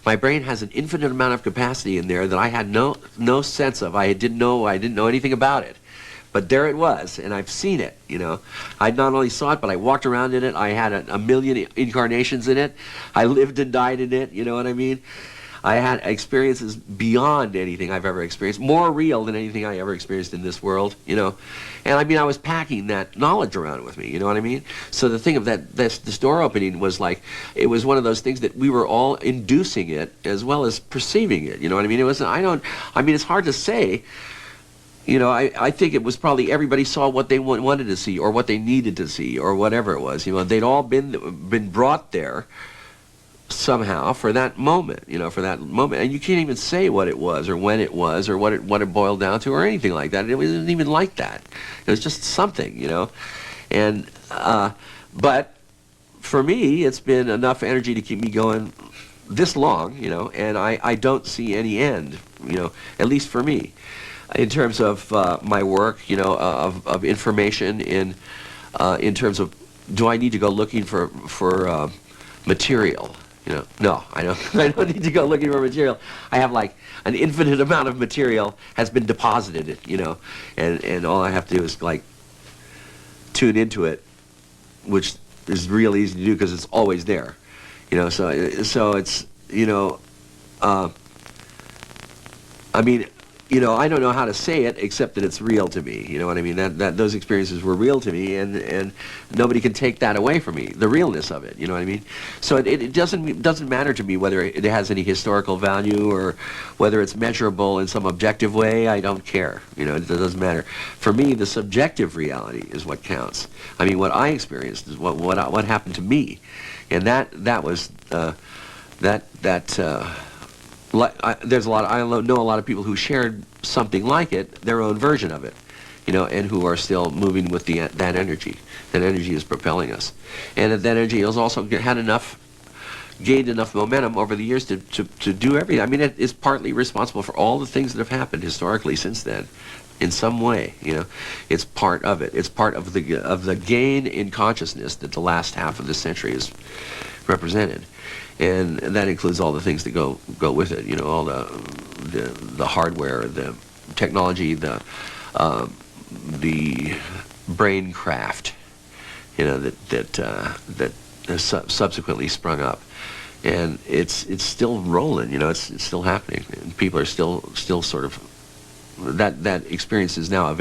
My brain has an infinite amount of capacity in there that I had no sense of. I didn't know anything about it. But there it was, and I've seen it, you know. I not only saw it, but I walked around in it. I had a million incarnations in it. I lived and died in it, you know what I mean? I had experiences beyond anything I've ever experienced, more real than anything I ever experienced in this world, you know. And I mean, I was packing that knowledge around with me, you know what I mean? So the thing of this door opening was like, it was one of those things that we were all inducing it as well as perceiving it, you know what I mean? It was, I mean, it's hard to say. You know, I think it was probably everybody saw what they wanted to see or what they needed to see or whatever it was. You know, they'd all been brought there somehow for that moment, you know, for that moment. And you can't even say what it was or when it was or what it boiled down to or anything like that. It wasn't even like that. It was just something, you know. And, but for me, it's been enough energy to keep me going this long, you know, and I don't see any end, you know, at least for me. In terms of my work, you know, of information in terms of, do I need to go looking for material? You know, no, I don't need to go looking for material. I have like an infinite amount of material has been deposited, you know, and all I have to do is like tune into it, which is real easy to do because it's always there, you know. So it's, you know, I mean, you know, I don't know how to say it except that it's real to me. You know what I mean? That those experiences were real to me, and nobody can take that away from me. The realness of it. You know what I mean? So it doesn't matter to me whether it has any historical value or whether it's measurable in some objective way. I don't care. You know, it doesn't matter. For me, the subjective reality is what counts. I mean, what I experienced is what happened to me, and that was there's a lot. I know a lot of people who shared something like it, their own version of it, you know, and who are still moving with that energy. That energy is propelling us, and that energy has also gained enough momentum over the years to do everything. I mean, it is partly responsible for all the things that have happened historically since then, in some way. You know, it's part of it. It's part of the gain in consciousness that the last half of the century has represented. And that includes all the things that go with it, you know, all the hardware, the technology, the brain craft, you know, that has subsequently sprung up, and it's still rolling, you know, it's still happening, and people are still sort of that experience is now available.